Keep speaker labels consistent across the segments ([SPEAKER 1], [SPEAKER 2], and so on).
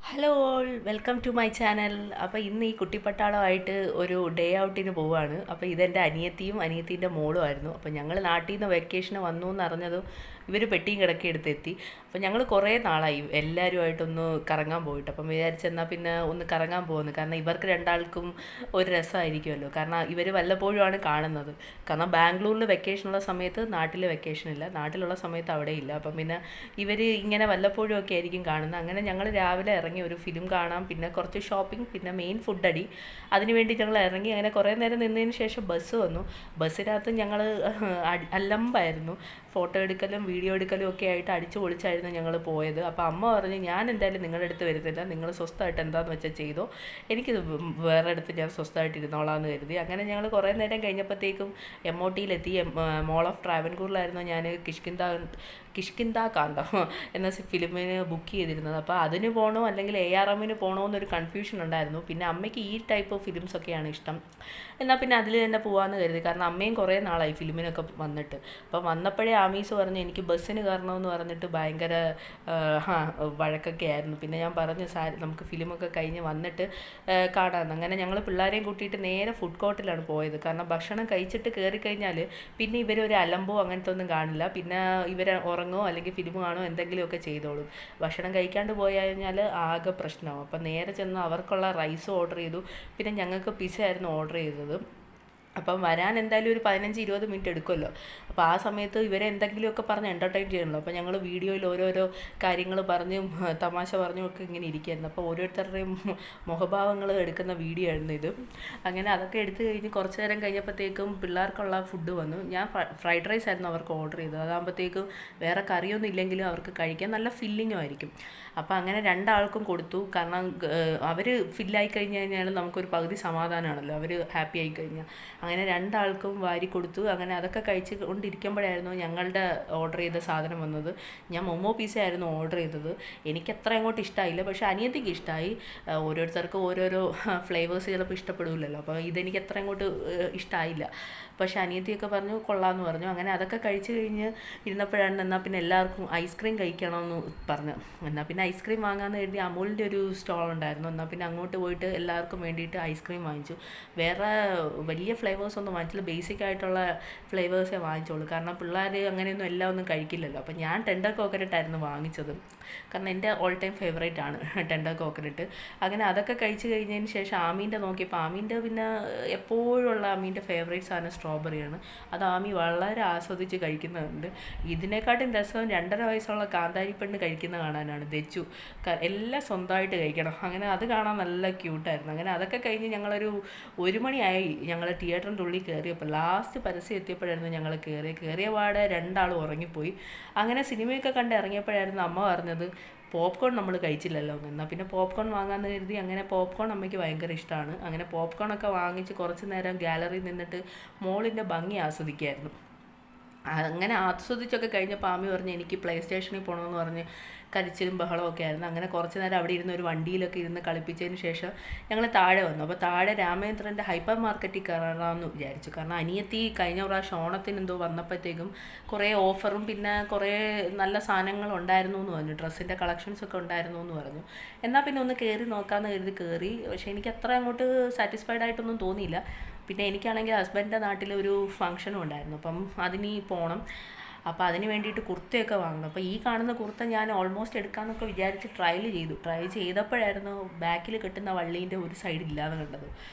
[SPEAKER 1] Hello all welcome to my channel. അപ്പോൾ ഇന്ന് ഈ കുട്ടിപ്പട്ടാളമായിട്ട് ഒരു ഡേ ഔട്ടിന് പോവുകയാണ്. അപ്പോൾ ഇതെൻ്റെ അനിയത്തിയും അനിയത്തീൻ്റെ മോളും ആയിരുന്നു. അപ്പോൾ ഞങ്ങൾ നാട്ടിൽ നിന്ന് വെക്കേഷന് വന്നു എന്നറിഞ്ഞതും ഇവർ പെട്ടിയും കിടക്കി എടുത്തെത്തി. അപ്പോൾ ഞങ്ങൾ കുറേ നാളായി എല്ലാവരുമായിട്ടൊന്ന് കറങ്ങാൻ പോയിട്ട്. അപ്പം വിചാരിച്ചെന്നാൽ പിന്നെ ഒന്ന് കറങ്ങാൻ പോകുന്നു, കാരണം ഇവർക്ക് രണ്ടാൾക്കും ഒരു രസമായിരിക്കുമല്ലോ. കാരണം ഇവർ വല്ലപ്പോഴുമാണ് കാണുന്നത്. കാരണം ബാംഗ്ലൂരിൽ വെക്കേഷനുള്ള സമയത്ത് നാട്ടിൽ വെക്കേഷനില്ല, നാട്ടിലുള്ള സമയത്ത് അവിടെ ഇല്ല. അപ്പം പിന്നെ ഇവർ ഇങ്ങനെ വല്ലപ്പോഴും ഒക്കെ ആയിരിക്കും കാണുന്നത്. അങ്ങനെ ഞങ്ങൾ രാവിലെ ഇറങ്ങി ഒരു ഫിലിം കാണാം, പിന്നെ കുറച്ച് ഷോപ്പിംഗ്, പിന്നെ മെയിൻ ഫുഡ് അടി. അതിന് വേണ്ടി ഞങ്ങൾ ഇറങ്ങി. അങ്ങനെ കുറേ നേരം നിന്നതിന് ശേഷം ബസ് വന്നു. ബസ്സിനകത്ത് ഞങ്ങൾ അലമ്പായിരുന്നു. ഫോട്ടോ എടുക്കലും വീഡിയോ എടുക്കലും ഒക്കെ ആയിട്ട് അടിച്ചു പൊളിച്ചായിരുന്നു ഞങ്ങൾ പോയത്. അപ്പോൾ അമ്മ പറഞ്ഞു, ഞാൻ എന്തായാലും നിങ്ങളുടെ അടുത്ത് വരുന്നില്ല, നിങ്ങൾ സ്വസ്ഥമായിട്ട് എന്താണെന്ന് വെച്ചാൽ ചെയ്തോ, എനിക്ക് വേറെ അടുത്ത് ഞാൻ സ്വസ്ഥമായിട്ട് ഇരുന്നോളാമെന്ന് കരുതി. അങ്ങനെ ഞങ്ങൾ കുറേ നേരം കഴിഞ്ഞപ്പോഴത്തേക്കും MOTയിലെത്തി. മോൾ ഓഫ് ട്രാവൻകൂറിലായിരുന്നു ഞാൻ കിഷ്കിന്ത കാന്ത എന്ന ഫിലിമിന് ബുക്ക് ചെയ്തിരുന്നത്. അപ്പോൾ അതിന് പോകണോ അല്ലെങ്കിൽ ARMന് പോകണോ എന്നൊരു കൺഫ്യൂഷൻ ഉണ്ടായിരുന്നു. പിന്നെ അമ്മയ്ക്ക് ഈ ടൈപ്പ് ഓഫ് ഫിലിംസൊക്കെയാണ് ഇഷ്ടം. എന്നാൽ പിന്നെ അതിൽ തന്നെ പോകാമെന്ന് കരുതി, കാരണം അമ്മയും കുറേ നാളായി ഫിലിമിനൊക്കെ വന്നിട്ട്. അപ്പം വന്നപ്പോഴേ ആമീസ് പറഞ്ഞു എനിക്ക് ബസ്സിന് കയറണമെന്ന് പറഞ്ഞിട്ട് ഭയങ്കര വഴക്കൊക്കെ ആയിരുന്നു. പിന്നെ ഞാൻ പറഞ്ഞു നമുക്ക് ഫിലിമൊക്കെ കഴിഞ്ഞ് വന്നിട്ട് കാണാമെന്ന്. അങ്ങനെ ഞങ്ങൾ പിള്ളേരെയും കൂട്ടിയിട്ട് നേരെ ഫുഡ് കോർട്ടിലാണ് പോയത്. കാരണം ഭക്ഷണം കഴിച്ചിട്ട് കയറിക്കഴിഞ്ഞാൽ പിന്നെ ഇവരൊരു അലമ്പോ അങ്ങനത്തെ ഒന്നും കാണില്ല. പിന്നെ ഇവർ ഉറങ്ങോ അല്ലെങ്കിൽ ഫിലിം കാണോ എന്തെങ്കിലുമൊക്കെ ചെയ്തോളും. ഭക്ഷണം കഴിക്കാണ്ട് പോയി കഴിഞ്ഞാൽ ആകെ പ്രശ്നമാവും. അപ്പം നേരെ ചെന്ന് അവർക്കുള്ള റൈസ് ഓർഡർ ചെയ്തു. പിന്നെ ഞങ്ങൾക്ക് പിസ്സ ആയിരുന്നു ഓർഡർ ചെയ്തത്. അപ്പം വരാൻ എന്തായാലും ഒരു 15-20 മിനിറ്റ് എടുക്കുമല്ലോ. അപ്പോൾ ആ സമയത്ത് ഇവരെ എന്തെങ്കിലുമൊക്കെ പറഞ്ഞ് എൻ്റർടൈൻ ചെയ്യണമല്ലോ. അപ്പോൾ ഞങ്ങൾ വീഡിയോയിൽ ഓരോരോ കാര്യങ്ങൾ പറഞ്ഞും തമാശ പറഞ്ഞും ഒക്കെ ഇങ്ങനെ ഇരിക്കുകയായിരുന്നു. അപ്പോൾ ഓരോരുത്തരുടെയും മുഖഭാവങ്ങൾ എടുക്കുന്ന വീഡിയോ ആയിരുന്നു ഇത്. അങ്ങനെ അതൊക്കെ എടുത്തു കഴിഞ്ഞ് കുറച്ച് നേരം കഴിഞ്ഞപ്പോഴത്തേക്കും പിള്ളേർക്കുള്ള ഫുഡ് വന്നു. ഞാൻ ഫ്രൈഡ് റൈസ് ആയിരുന്നു അവർക്ക് ഓർഡർ ചെയ്തത്. അതാകുമ്പോഴത്തേക്കും വേറെ കറിയൊന്നും ഇല്ലെങ്കിലും അവർക്ക് കഴിക്കാൻ നല്ല ഫില്ലിങ്ങും ആയിരിക്കും. അപ്പോൾ അങ്ങനെ രണ്ടാൾക്കും കൊടുത്തു. കാരണം അവർ ഫില്ലായി കഴിഞ്ഞ് കഴിഞ്ഞാൽ നമുക്കൊരു പകുതി സമാധാനമാണല്ലോ, അവർ ഹാപ്പി ആയി കഴിഞ്ഞാൽ. അങ്ങനെ രണ്ടാൾക്കും വാരി കൊടുത്തു. അങ്ങനെ അതൊക്കെ കഴിച്ച് കൊണ്ടിരിക്കുമ്പോഴായിരുന്നു ഞങ്ങളുടെ ഓർഡർ ചെയ്ത സാധനം വന്നത്. ഞാൻ മൊമോ പിസ്സ ആയിരുന്നു ഓർഡർ ചെയ്തത്. എനിക്കത്ര അങ്ങോട്ട് ഇഷ്ടമായില്ല, പക്ഷേ അനിയത്തിക്ക് ഇഷ്ടമായി. ഓരോരുത്തർക്കും ഓരോരോ ഫ്ലേവേഴ്സ് ചിലപ്പോൾ ഇഷ്ടപ്പെടില്ലല്ലോ. അപ്പോൾ ഇതെനിക്ക് അത്ര അങ്ങോട്ട് ഇഷ്ടമായില്ല. പക്ഷേ അനിയത്തിയൊക്കെ പറഞ്ഞു കൊള്ളാമെന്ന് പറഞ്ഞു. അങ്ങനെ അതൊക്കെ കഴിച്ച് കഴിഞ്ഞ് ഇരുന്നപ്പോഴാണ് എന്നാൽ പിന്നെ എല്ലാവർക്കും ഐസ്ക്രീം കഴിക്കണമെന്ന് പറഞ്ഞു. എന്നാൽ പിന്നെ ഐസ്ക്രീം വാങ്ങാമെന്ന് കരുതി അമൂലിൻ്റെ ഒരു സ്റ്റോൾ ഉണ്ടായിരുന്നു. എന്നാൽ പിന്നെ അങ്ങോട്ട് പോയിട്ട് എല്ലാവർക്കും വേണ്ടിയിട്ട് ഐസ്ക്രീം വാങ്ങിച്ചു. വേറെ വലിയ ഫ്ലേവേഴ്സ് ഒന്നും വാങ്ങിച്ചില്ല, ബേസിക് ആയിട്ടുള്ള ഫ്ലേവേഴ്സേ വാങ്ങിച്ചോളൂ. കാരണം പിള്ളേർ അങ്ങനെയൊന്നും എല്ലാം ഒന്നും കഴിക്കില്ലല്ലോ. അപ്പം ഞാൻ ടെൻഡർ കോക്കനട്ട് ആയിരുന്നു വാങ്ങിച്ചത്, കാരണം എൻ്റെ ഓൾ ടൈം ഫേവറേറ്റ് ആണ് ടെൻഡർ കോക്കനട്ട്. അങ്ങനെ അതൊക്കെ കഴിച്ച് കഴിഞ്ഞതിന് ശേഷം ആമീൻ്റെ നോക്കിയപ്പോൾ ആമീൻ്റെ പിന്നെ എപ്പോഴുള്ള ആമീൻ്റെ ഫേവറേറ്റ് സാധനം സ്ട്രോബെറിയാണ്. അത് ആമി വളരെ ആസ്വദിച്ച് കഴിക്കുന്നുണ്ട്. ഇതിനെക്കാട്ടും രസം 2.5 വയസ്സുള്ള കാന്താരി പെണ്ണ് കഴിക്കുന്ന കാണാനാണ്. ദച്ചു എല്ലാം സ്വന്തമായിട്ട് കഴിക്കണം. അങ്ങനെ അത് കാണാൻ നല്ല ക്യൂട്ടായിരുന്നു. അങ്ങനെ അതൊക്കെ കഴിഞ്ഞ് ഞങ്ങളൊരു 1 മണിയായി ഞങ്ങൾ തിയേറ്ററിൻ്റെ ഉള്ളിൽ കയറിയപ്പോൾ. ലാസ്റ്റ് പരസ്യം എത്തിയപ്പോഴായിരുന്നു ഞങ്ങൾ കയറിയ പാടെ രണ്ടാളും ഉറങ്ങിപ്പോയി. അങ്ങനെ സിനിമയൊക്കെ കണ്ട് ഇറങ്ങിയപ്പോഴായിരുന്നു അമ്മ പറഞ്ഞത് പോപ്കോൺ നമ്മൾ കഴിച്ചില്ലല്ലോ. എന്നാൽ പിന്നെ പോപ്കോൺ വാങ്ങാമെന്ന് കരുതി. അങ്ങനെ പോപ്കോൺ അമ്മയ്ക്ക് ഭയങ്കര ഇഷ്ടമാണ്. അങ്ങനെ പോപ്കോണൊക്കെ വാങ്ങിച്ച് കുറച്ച് നേരം ഗാലറിയിൽ നിന്നിട്ട് മോളിൻ്റെ ഭംഗി ആസ്വദിക്കുമായിരുന്നു. അങ്ങനെ ആസ്വദിച്ചൊക്കെ കഴിഞ്ഞപ്പോൾ ആമി പറഞ്ഞ് എനിക്ക് പ്ലേ സ്റ്റേഷനിൽ പോകണമെന്ന് പറഞ്ഞ് കരച്ചിലും ബഹളമൊക്കെ ആയിരുന്നു. അങ്ങനെ കുറച്ച് നേരം അവിടെ ഇരുന്ന് ഒരു വണ്ടിയിലൊക്കെ ഇരുന്ന് കളിപ്പിച്ചതിന് ശേഷം ഞങ്ങൾ താഴെ വന്നു. അപ്പോൾ താഴെ രാമേന്ദ്രൻ്റെ ഹൈപ്പർ മാർക്കറ്റിൽ കയറാമെന്ന് വിചാരിച്ചു. കാരണം അനിയത്തി കഴിഞ്ഞ പ്രാവശ്യം ഓണത്തിന് എന്തോ വന്നപ്പോഴത്തേക്കും കുറേ ഓഫറും പിന്നെ കുറേ നല്ല സാധനങ്ങൾ ഉണ്ടായിരുന്നു എന്ന് പറഞ്ഞു, ഡ്രസ്സിൻ്റെ കളക്ഷൻസൊക്കെ ഉണ്ടായിരുന്നു എന്ന് പറഞ്ഞു. എന്നാൽ പിന്നെ ഒന്ന് കയറി നോക്കാമെന്ന് കരുതി കയറി. പക്ഷേ എനിക്ക് അത്ര അങ്ങോട്ട് സാറ്റിസ്ഫൈഡ് ആയിട്ടൊന്നും തോന്നിയില്ല. പിന്നെ എനിക്കാണെങ്കിൽ ഹസ്ബൻഡിൻ്റെ നാട്ടിൽ ഒരു ഫംഗ്ഷനും ഉണ്ടായിരുന്നു, അപ്പം അതിന് പോകണം. അപ്പോൾ അതിന് വേണ്ടിയിട്ട് കുർത്തയൊക്കെ വാങ്ങണം. അപ്പോൾ ഈ കാണുന്ന കുർത്ത ഞാൻ ഓൾമോസ്റ്റ് എടുക്കാമെന്നൊക്കെ വിചാരിച്ച് ട്രൈ ചെയ്തപ്പോഴായിരുന്നു ബാക്കിൽ കെട്ടുന്ന വള്ളീൻ്റെ ഒരു സൈഡ് ഇല്ലാതെ കണ്ടത്.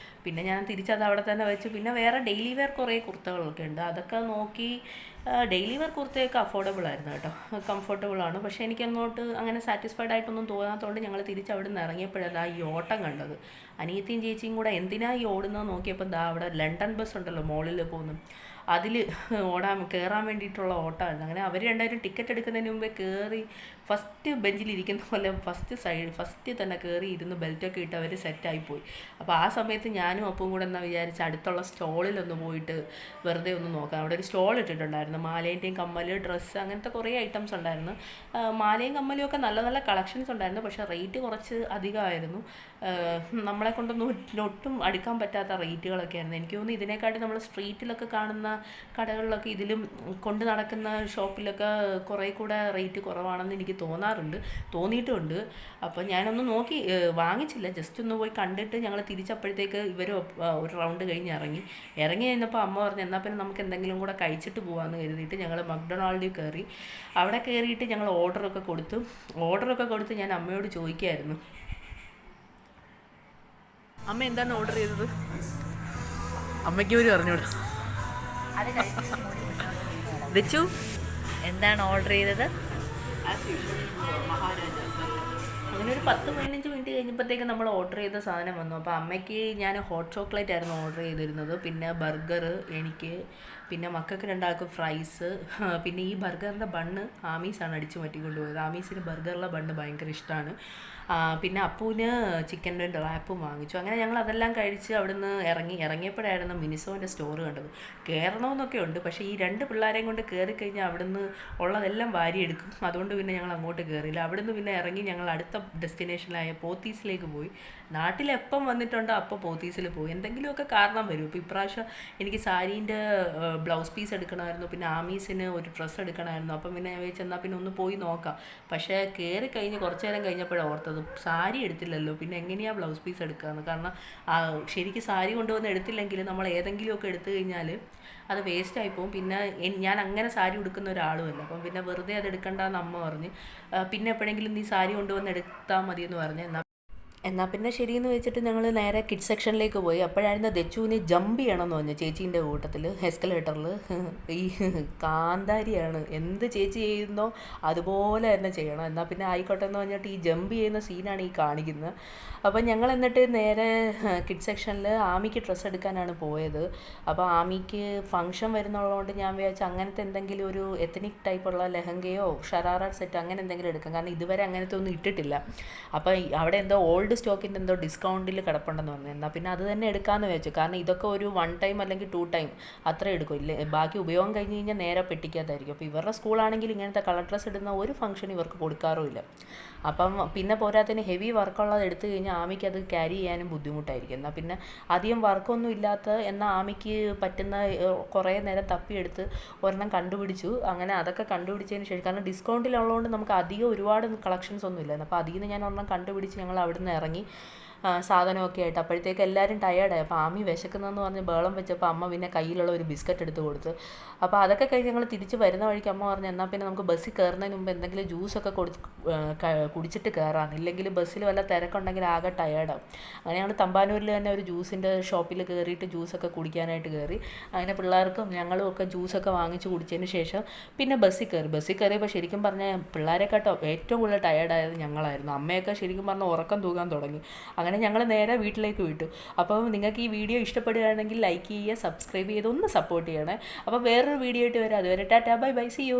[SPEAKER 1] പിന്നെ ഞാൻ തിരിച്ചത് അവിടെ തന്നെ വെച്ചു. പിന്നെ വേറെ ഡെയിലി വെയർ കുറേ കുർത്തകളൊക്കെ ഉണ്ട്, അതൊക്കെ നോക്കി. ഡെയിലി വെയർ കുർത്തയൊക്കെ അഫോർഡബിൾ ആയിരുന്നു കേട്ടോ, കംഫർട്ടബിളാണ്. പക്ഷേ എനിക്കങ്ങോട്ട് അങ്ങനെ സാറ്റിസ്ഫൈഡ് ആയിട്ടൊന്നും തോന്നാത്തതുകൊണ്ട് ഞങ്ങൾ തിരിച്ചവിടെ നിന്ന് ഇറങ്ങിയപ്പോഴല്ല ഈ ഓട്ടം കണ്ടത്. അനിയത്തിയും ചേച്ചിയും കൂടെ എന്തിനാ ഈ ഓടുന്നത് നോക്കിയപ്പോൾ അവിടെ ലണ്ടൻ ബസ് ഉണ്ടല്ലോ മോളിൽ പോകുന്നു, അതിൽ കയറാൻ വേണ്ടിയിട്ടുള്ള ഓട്ടമായിരുന്നു. അങ്ങനെ അവർ രണ്ടുപേരും ടിക്കറ്റ് എടുക്കുന്നതിന് മുമ്പേ കയറി ഫസ്റ്റ് ബെഞ്ചിലിരിക്കുന്ന പോലെ ഫസ്റ്റ് തന്നെ കയറി ഇരുന്ന് ബെൽറ്റൊക്കെ ഇട്ട് അവർ സെറ്റായിപ്പോയി. അപ്പോൾ ആ സമയത്ത് ഞാനും ഒപ്പം കൂടെ എന്നാൽ വിചാരിച്ച് അടുത്തുള്ള സ്റ്റോളിലൊന്ന് പോയിട്ട് വെറുതെ ഒന്ന് നോക്കാം. അവിടെ ഒരു സ്റ്റോൾ ഇട്ടിട്ടുണ്ടായിരുന്നു, മാലേൻ്റെയും കമ്മൽ, ഡ്രസ്സ്, അങ്ങനത്തെ കുറേ ഐറ്റംസ് ഉണ്ടായിരുന്നു. മാലയും കമ്മലും ഒക്കെ നല്ല നല്ല കളക്ഷൻസ് ഉണ്ടായിരുന്നു, പക്ഷേ റേറ്റ് കുറച്ച് അധികമായിരുന്നു. നമ്മളെ കൊണ്ടൊന്നും ഒട്ടും അടുക്കാൻ പറ്റാത്ത റേറ്റുകളൊക്കെ ആയിരുന്നു. എനിക്ക് തോന്നുന്നു ഇതിനെക്കാട്ടി നമ്മൾ സ്ട്രീറ്റിലൊക്കെ കാണുന്ന കടകളിലൊക്കെ ഇതിലും കൊണ്ട് നടക്കുന്ന ഷോപ്പിലൊക്കെ കുറേ കൂടെ റേറ്റ് കുറവാണെന്ന് എനിക്ക് എനിക്ക് തോന്നിയിട്ടുമുണ്ട്. അപ്പോൾ ഞാനൊന്ന് നോക്കി വാങ്ങിച്ചില്ല, ജസ്റ്റ് ഒന്ന് പോയി കണ്ടിട്ട് ഞങ്ങൾ തിരിച്ചപ്പോഴത്തേക്ക് ഇവർ ഒരു റൗണ്ട് കഴിഞ്ഞ് ഇറങ്ങി കഴിഞ്ഞപ്പോൾ അമ്മ പറഞ്ഞു എന്നാൽ പിന്നെ നമുക്ക് എന്തെങ്കിലും കൂടെ കഴിച്ചിട്ട് പോകാമെന്ന് കരുതിയിട്ട് ഞങ്ങൾ മക്ഡൊണാൾഡിൽ കയറി. അവിടെ കയറിയിട്ട് ഞങ്ങൾ ഓർഡറൊക്കെ കൊടുത്ത് ഞാൻ അമ്മയോട് ചോദിക്കായിരുന്നു, അമ്മ എന്താണ് ഓർഡർ ചെയ്തത്? അമ്മയ്ക്ക് പോലും അറിഞ്ഞൂടാ. വെച്ചു
[SPEAKER 2] എന്താണ് ഓർഡർ ചെയ്തത്?
[SPEAKER 1] അങ്ങനെ ഒരു 10-15 മിനിറ്റ് കഴിഞ്ഞപ്പോഴത്തേക്ക് നമ്മൾ ഓർഡർ ചെയ്ത സാധനം വന്നു. അപ്പോൾ അമ്മയ്ക്ക് ഞാൻ ഹോട്ട് ചോക്ലേറ്റ് ആയിരുന്നു ഓർഡർ ചെയ്തിരുന്നത്, പിന്നെ ബർഗർ എനിക്ക്, പിന്നെ മക്കൾക്ക് 2 ആൾക്കും ഫ്രൈസ്, പിന്നെ ഈ ബർഗറിൻ്റെ ബണ്ണ് ആമീസാണ് അടിച്ചു മാറ്റിക്കൊണ്ട് പോയത്. ആമീസിന് ബർഗറിലെ ബണ്ണ് ഭയങ്കര ഇഷ്ടമാണ്. പിന്നെ അപ്പൂന് ചിക്കൻ്റെ റാപ്പും വാങ്ങിച്ചു. അങ്ങനെ ഞങ്ങൾ അതെല്ലാം കഴിച്ച് അവിടുന്ന് ഇറങ്ങിയപ്പോഴായിരുന്നു മിനിസോൻ്റെ സ്റ്റോർ കണ്ടത്. കയറണമെന്നൊക്കെ ഉണ്ട്, പക്ഷേ ഈ 2 പിള്ളേരെയും കൊണ്ട് കയറിക്കഴിഞ്ഞാൽ അവിടുന്ന് ഉള്ളതെല്ലാം വാരിയെടുക്കും. അതുകൊണ്ട് പിന്നെ ഞങ്ങൾ അങ്ങോട്ട് കയറിയില്ല. അവിടുന്ന് പിന്നെ ഇറങ്ങി ഞങ്ങൾ അടുത്ത ഡെസ്റ്റിനേഷനിലായ പോത്തീസിലേക്ക് പോയി. നാട്ടിലെപ്പം വന്നിട്ടുണ്ടോ അപ്പോൾ പോത്തീസിൽ പോയി. എന്തെങ്കിലുമൊക്കെ കാരണം വരും. ഇപ്പോൾ ഇപ്രാവശ്യം എനിക്ക് സാരീൻ്റെ ബ്ലൗസ് പീസ് എടുക്കണമായിരുന്നു, പിന്നെ ആമീസിന് ഒരു ഡ്രസ്സ് എടുക്കണമായിരുന്നു. അപ്പം പിന്നെ ഞാൻ വിചാരിച്ചെന്നാൽ പിന്നെ ഒന്ന് പോയി നോക്കാം. പക്ഷേ കയറി കഴിഞ്ഞ് കുറച്ച് നേരം കഴിഞ്ഞപ്പോഴാണ് ഓർത്തത് സാരി എടുത്തില്ലല്ലോ, പിന്നെ എങ്ങനെയാണ് ബ്ലൗസ് പീസ് എടുക്കുകയെന്ന്. കാരണം ശരിക്കും സാരി കൊണ്ടുവന്ന് എടുത്തില്ലെങ്കിൽ നമ്മൾ ഏതെങ്കിലുമൊക്കെ എടുത്തു കഴിഞ്ഞാൽ അത് വേസ്റ്റായി പോകും. പിന്നെ ഞാൻ അങ്ങനെ സാരി ഉടുക്കുന്ന ഒരാളുമല്ല, അപ്പം പിന്നെ വെറുതെ അത് എടുക്കണ്ടെന്ന് അമ്മ പറഞ്ഞ്, പിന്നെ എപ്പോഴെങ്കിലും നീ സാരി കൊണ്ടുവന്ന് എടുത്താൽ മതിയെന്ന് പറഞ്ഞ്. എന്നാൽ പിന്നെ ശരിയെന്ന് വെച്ചിട്ട് ഞങ്ങൾ നേരെ കിഡ്സ് സെക്ഷനിലേക്ക് പോയി. അപ്പോഴായിരുന്നു ദച്ചുവിന് ജമ്പ് ചെയ്യണമെന്ന് പറഞ്ഞു ചേച്ചീൻ്റെ കൂട്ടത്തിൽ എസ്കലേറ്ററിൽ. ഈ കാന്താരിയാണ്, എന്ത് ചേച്ചി ചെയ്യുന്നോ അതുപോലെ തന്നെ ചെയ്യണം. എന്നാൽ പിന്നെ ആയിക്കോട്ടെ എന്ന് പറഞ്ഞിട്ട് ഈ ജമ്പ് ചെയ്യുന്ന സീനാണ് ഈ കാണിക്കുന്നത്. അപ്പം ഞങ്ങൾ എന്നിട്ട് നേരെ കിഡ്സ് സെക്ഷനിൽ ആമിക്ക് ഡ്രസ്സ് എടുക്കാനാണ് പോയത്. അപ്പോൾ ആമിക്ക് ഫംഗ്ഷൻ വരുന്നുള്ളതുകൊണ്ട് ഞാൻ വിചാരിച്ചു അങ്ങനത്തെ എന്തെങ്കിലും ഒരു എത്നിക് ടൈപ്പുള്ള ലെഹങ്കയോ ഷറാറ സെറ്റ് അങ്ങനെ എന്തെങ്കിലും എടുക്കാം, കാരണം ഇതുവരെ അങ്ങനത്തെ ഒന്നും ഇട്ടിട്ടില്ല. അപ്പോൾ അവിടെ എന്തോ ഓൾഡ് സ്റ്റോക്കിൻ്റെ എന്തോ ഡിസ്കൗണ്ടിൽ കിടപ്പുണ്ടെന്ന് പറഞ്ഞു. എന്നാൽ പിന്നെ അത് തന്നെ എടുക്കാമെന്ന് വെച്ചു, കാരണം ഇതൊക്കെ ഒരു 1 ടൈം അല്ലെങ്കിൽ 2 ടൈം അത്ര എടുക്കും, ഇല്ലേ ബാക്കി ഉപയോഗം കഴിഞ്ഞ് കഴിഞ്ഞാൽ നേരെ പെട്ടിക്കാത്തായിരിക്കും. അപ്പോൾ ഇവരുടെ സ്കൂളാണെങ്കിൽ ഇങ്ങനത്തെ കളർ ഡ്രസ്സ് ഇടുന്ന ഒരു ഫംഗ്ഷൻ ഇവർക്ക് കൊടുക്കാറുമില്ല. അപ്പം പിന്നെ പോരാത്തതിന് ഹെവി വർക്കുള്ളത് എടുത്തു കഴിഞ്ഞാൽ ആമിക്ക് അത് ക്യാരി ചെയ്യാനും ബുദ്ധിമുട്ടായിരിക്കും. എന്നാൽ പിന്നെ അധികം വർക്കൊന്നും ഇല്ലാത്ത എന്നാൽ ആമിക്ക് പറ്റുന്ന കുറേ നേരം തപ്പിയെടുത്ത് ഒരെണ്ണം കണ്ടുപിടിച്ചു. അങ്ങനെ അതൊക്കെ കണ്ടുപിടിച്ചതിന് ശേഷം, കാരണം ഡിസ്കൗണ്ടിലുള്ളതുകൊണ്ട് നമുക്ക് അധികം ഒരുപാട് കളക്ഷൻസ് ഒന്നും ഇല്ല. അപ്പോൾ അതിൽ നിന്ന് ഞാൻ ഒരെണ്ണം കണ്ടുപിടിച്ച് ഞങ്ങൾ അവിടെ നിന്ന് ഇറങ്ങി സാധനമൊക്കെ ആയിട്ട്. അപ്പോഴത്തേക്ക് എല്ലാവരും ടയേർഡായി. അപ്പോൾ ആമി വിശക്കുന്നതെന്ന് പറഞ്ഞ് ബഹളം വെച്ചപ്പോൾ അമ്മ പിന്നെ കയ്യിലുള്ള ഒരു ബിസ്ക്കറ്റ് എടുത്ത് കൊടുത്ത്. അപ്പോൾ അതൊക്കെ കഴിഞ്ഞ് ഞങ്ങൾ തിരിച്ച് വരുന്ന വഴിക്ക് അമ്മ പറഞ്ഞു എന്നാൽ പിന്നെ നമുക്ക് ബസ്സിൽ കയറുന്നതിന് മുമ്പ് എന്തെങ്കിലും ജ്യൂസൊക്കെ കുടിച്ചിട്ട് കയറാം, ഇല്ലെങ്കിൽ ബസ്സിൽ വല്ല തിരക്കുണ്ടെങ്കിൽ ആകെ ടയേർഡാവും. അങ്ങനെ ഞങ്ങൾ തമ്പാനൂരിൽ തന്നെ ഒരു ജ്യൂസിൻ്റെ ഷോപ്പിൽ കയറിയിട്ട് ജ്യൂസൊക്കെ കുടിക്കാനായിട്ട് കയറി. അങ്ങനെ പിള്ളേർക്കും ഞങ്ങളും ഒക്കെ ജ്യൂസൊക്കെ വാങ്ങിച്ച് കുടിച്ചതിന് ശേഷം പിന്നെ ബസ്സിൽ കയറിയപ്പോൾ ശരിക്കും പറഞ്ഞാൽ പിള്ളേരെക്കാട്ടോ ഏറ്റവും കൂടുതൽ ടയേർഡായത് ഞങ്ങളായിരുന്നു. അമ്മയൊക്കെ ശരിക്കും പറഞ്ഞാൽ ഉറക്കം തൂങ്ങാൻ തുടങ്ങി. അങ്ങനെ ഞങ്ങൾ നേരെ വീട്ടിലേക്ക് വിട്ടു. അപ്പോൾ നിങ്ങൾക്ക് ഈ വീഡിയോ ഇഷ്ടപ്പെടുകയാണെങ്കിൽ ലൈക്ക് ചെയ്യുക, സബ്സ്ക്രൈബ് ചെയ്ത് ഒന്ന് സപ്പോർട്ട് ചെയ്യണേ. അപ്പോൾ വേറൊരു വീഡിയോ ആയിട്ട് വരാം. അതുവരെ tata bye bye, see U.